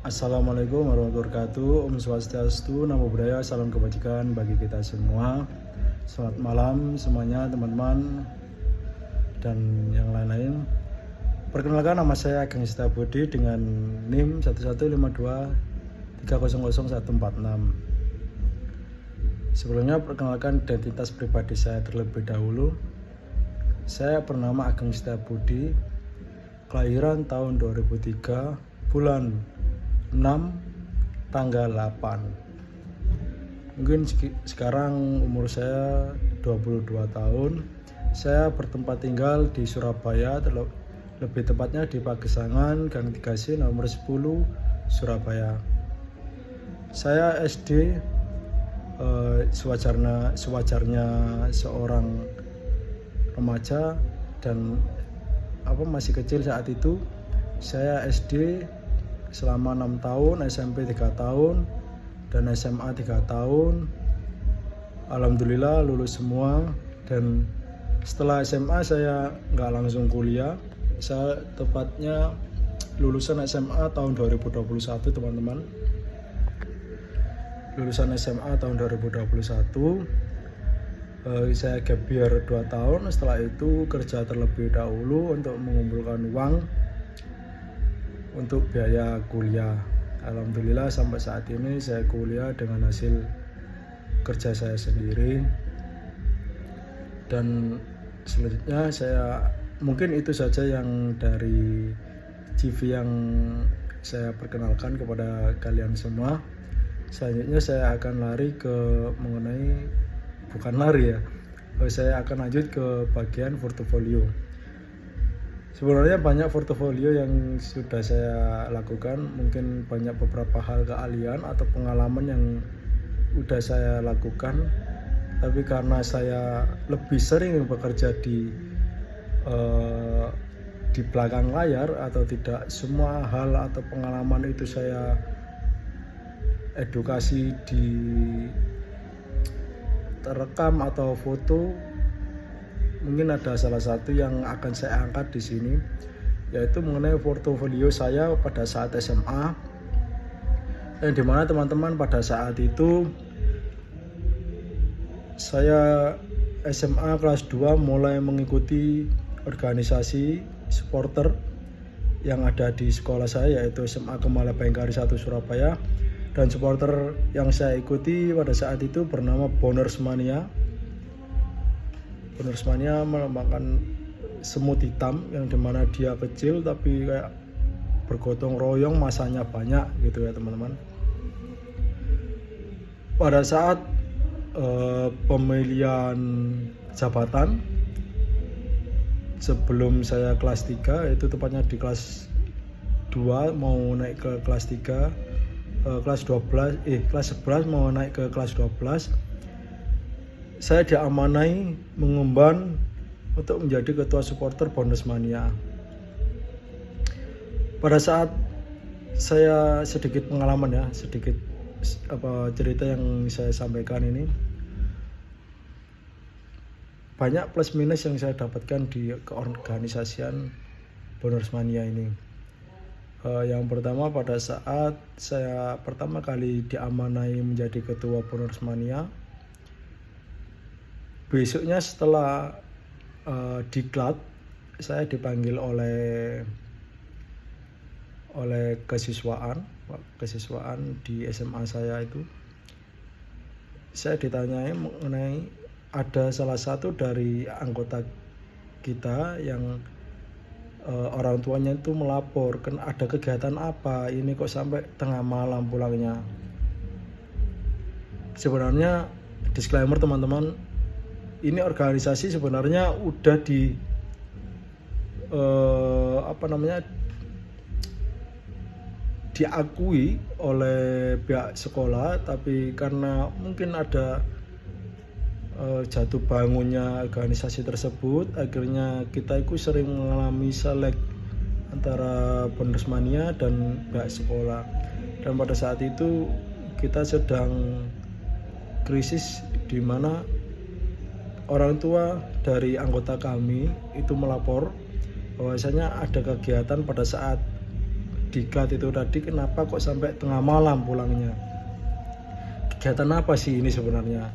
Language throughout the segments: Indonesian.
Assalamualaikum warahmatullahi wabarakatuh. Om Swastiastu, Namo Buddhaya, salam kebajikan bagi kita semua. Selamat malam semuanya teman-teman dan yang lain-lain. Perkenalkan, nama saya Ageng Setiabudi dengan NIM 1152300146. Sebelumnya perkenalkan identitas pribadi saya terlebih dahulu. Saya bernama Ageng Setiabudi, kelahiran tahun 2003, bulan 6 tanggal 8. Mungkin sekarang umur saya 22 tahun. Saya bertempat tinggal di Surabaya, lebih tepatnya di Pagesangan, Gang 3C nomor 10, Surabaya. Saya SD sewajarnya seorang remaja dan masih kecil saat itu. Saya SD selama 6 tahun, SMP 3 tahun, dan SMA 3 tahun. Alhamdulillah lulus semua, dan setelah SMA saya nggak langsung kuliah. Saya tepatnya lulusan SMA tahun 2021 teman-teman. Lulusan SMA tahun 2021. Saya gap year 2 tahun, setelah itu kerja terlebih dahulu untuk mengumpulkan uang untuk biaya kuliah. Alhamdulillah sampai saat ini saya kuliah dengan hasil kerja saya sendiri. Dan selanjutnya mungkin itu saja yang dari CV yang saya perkenalkan kepada kalian semua. Selanjutnya saya akan saya akan lanjut ke bagian portofolio. Sebenarnya banyak portofolio yang sudah saya lakukan, mungkin banyak beberapa hal keahlian atau pengalaman yang sudah saya lakukan. Tapi karena saya lebih sering bekerja di belakang layar, atau tidak semua hal atau pengalaman itu saya edukasi di terekam atau foto. Mungkin ada salah satu yang akan saya angkat di sini, yaitu mengenai portofolio saya pada saat SMA, yang dimana teman-teman pada saat itu saya SMA kelas 2 mulai mengikuti organisasi supporter yang ada di sekolah saya, yaitu SMA Kemala Bayangkari 1 Surabaya, dan supporter yang saya ikuti pada saat itu bernama Boners Mania. Boners Mania melambangkan semut hitam, yang dimana dia kecil tapi kayak bergotong royong, masanya banyak gitu ya teman-teman. Pada saat pemilihan jabatan sebelum saya kelas 3, itu tepatnya di kelas 2 mau naik ke kelas 3, kelas 11 mau naik ke kelas 12, saya diamanai mengemban untuk menjadi ketua supporter Boners Mania. Pada saat saya sedikit pengalaman sedikit cerita yang saya sampaikan ini, banyak plus minus yang saya dapatkan di keorganisasian Boners Mania ini. Yang pertama, pada saat saya pertama kali diamanai menjadi ketua Boners Mania, besoknya setelah diklat, saya dipanggil oleh kesiswaan di SMA saya itu. Saya ditanyai mengenai ada salah satu dari anggota kita yang orang tuanya itu melapor, kan ada kegiatan apa ini kok sampai tengah malam pulangnya. Sebenarnya disclaimer teman-teman, ini organisasi sebenarnya udah diakui oleh pihak sekolah, tapi karena mungkin ada jatuh bangunnya organisasi tersebut, akhirnya kita itu sering mengalami selek antara Boners Mania dan pihak sekolah. Dan pada saat itu kita sedang krisis, di mana orang tua dari anggota kami itu melapor bahwasanya ada kegiatan pada saat Diklat itu tadi, kenapa kok sampai tengah malam pulangnya, kegiatan apa sih ini sebenarnya.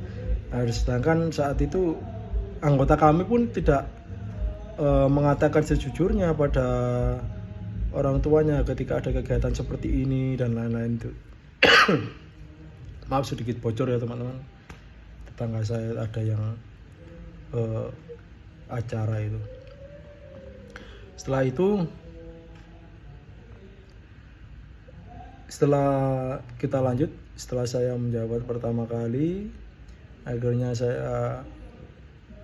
Nah, sedangkan saat itu anggota kami pun tidak mengatakan sejujurnya pada orang tuanya ketika ada kegiatan seperti ini dan lain-lain itu. Maaf sedikit bocor ya teman-teman, tetangga saya ada yang acara itu. Setelah kita lanjut, setelah saya menjabat pertama kali, akhirnya saya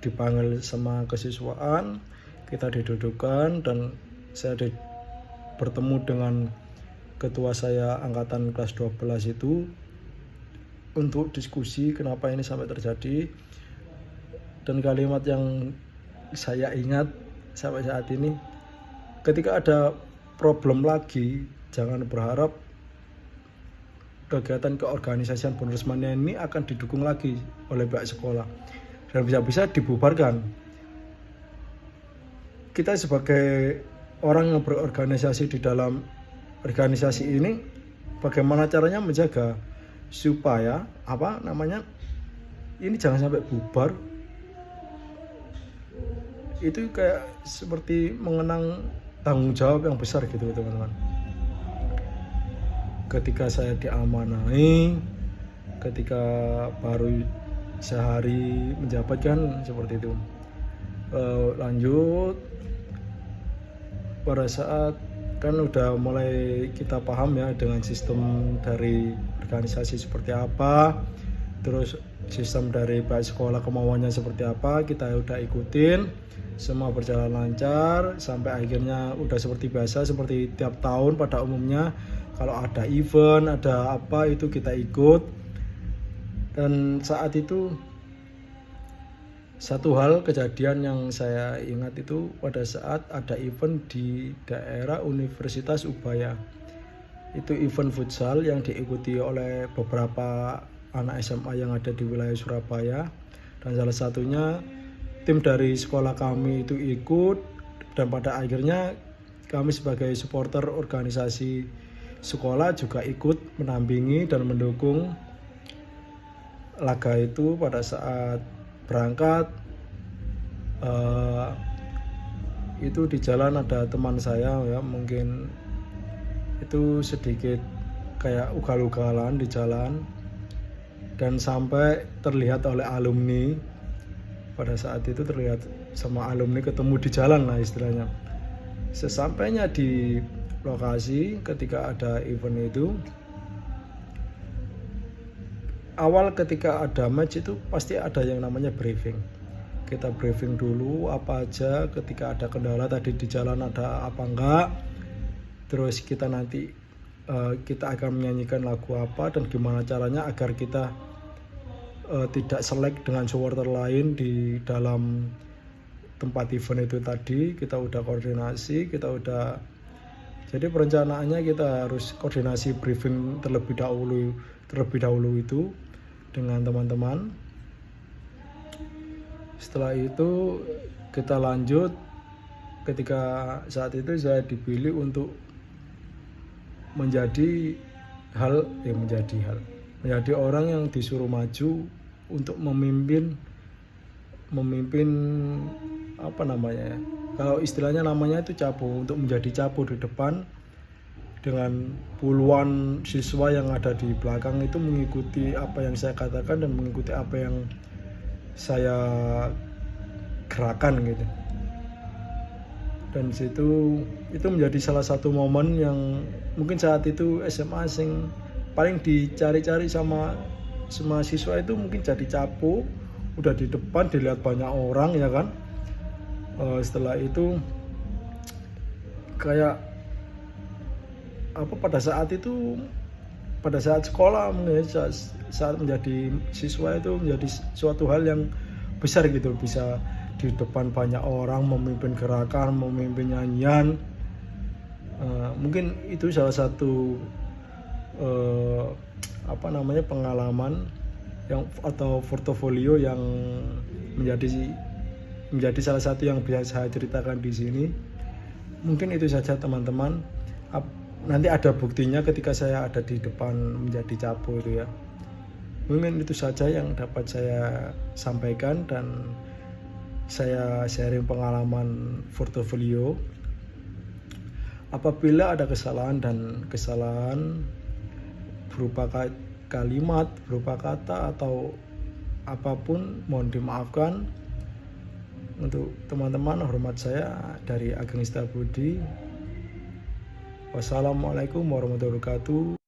dipanggil sama kesiswaan, kita didudukkan dan saya bertemu dengan ketua saya angkatan kelas 12 itu untuk diskusi kenapa ini sampai terjadi. Dan kalimat yang saya ingat sampai saat ini, ketika ada problem lagi, jangan berharap kegiatan keorganisasian bonus mania ini akan didukung lagi oleh pihak sekolah dan bisa-bisa dibubarkan. Kita sebagai orang yang berorganisasi di dalam organisasi ini, bagaimana caranya menjaga supaya ini jangan sampai bubar. Itu kayak seperti mengenang tanggung jawab yang besar gitu teman-teman. Ketika saya diamanahi, ketika baru sehari menjabat kan seperti itu. Lanjut pada saat kan udah mulai kita paham ya dengan sistem dari organisasi seperti apa, terus sistem dari pihak sekolah kemauannya seperti apa, kita udah ikutin, semua berjalan lancar sampai akhirnya udah seperti biasa, seperti tiap tahun pada umumnya kalau ada event, ada apa itu kita ikut. Dan saat itu satu hal kejadian yang saya ingat itu pada saat ada event di daerah Universitas Ubaya. Itu event futsal yang diikuti oleh beberapa anak SMA yang ada di wilayah Surabaya, dan salah satunya tim dari sekolah kami itu ikut, dan pada akhirnya kami sebagai supporter organisasi sekolah juga ikut mendampingi dan mendukung laga itu. Pada saat berangkat itu di jalan ada teman saya ya, mungkin itu sedikit kayak ugal-ugalan di jalan dan sampai terlihat oleh alumni. Pada saat itu terlihat sama alumni ketemu di jalan lah istilahnya. Sesampainya di lokasi ketika ada event itu, awal ketika ada match itu pasti ada yang namanya briefing. Kita briefing dulu apa aja, ketika ada kendala tadi di jalan ada apa enggak, terus kita nanti kita akan menyanyikan lagu apa dan gimana caranya agar kita tidak selek dengan supporter lain di dalam tempat event itu tadi. Kita udah koordinasi, jadi perencanaannya kita harus koordinasi briefing terlebih dahulu itu dengan teman-teman. Setelah itu kita lanjut, ketika saat itu saya dipilih untuk menjadi orang yang disuruh maju untuk memimpin kalau istilahnya namanya itu capo, untuk menjadi capo di depan dengan puluhan siswa yang ada di belakang itu mengikuti apa yang saya katakan dan mengikuti apa yang saya gerakan gitu. Dan itu menjadi salah satu momen yang mungkin saat itu SMA sing paling dicari-cari sama semua siswa itu, mungkin jadi capo, udah di depan dilihat banyak orang ya kan. Setelah itu kayak pada saat sekolah mungkin saat menjadi siswa itu menjadi suatu hal yang besar gitu, bisa di depan banyak orang memimpin gerakan, memimpin nyanyian. Mungkin itu salah satu pengalaman yang atau portofolio yang menjadi salah satu yang bisa saya ceritakan di sini. Mungkin itu saja teman-teman. nanti ada buktinya ketika saya ada di depan menjadi capo itu ya. Mungkin itu saja yang dapat saya sampaikan dan saya sharing pengalaman portofolio. Apabila ada kesalahan berupa kalimat, berupa kata atau apapun, mohon dimaafkan. Untuk teman-teman, hormat saya dari Ageng Setiabudi. Wassalamualaikum warahmatullahi wabarakatuh.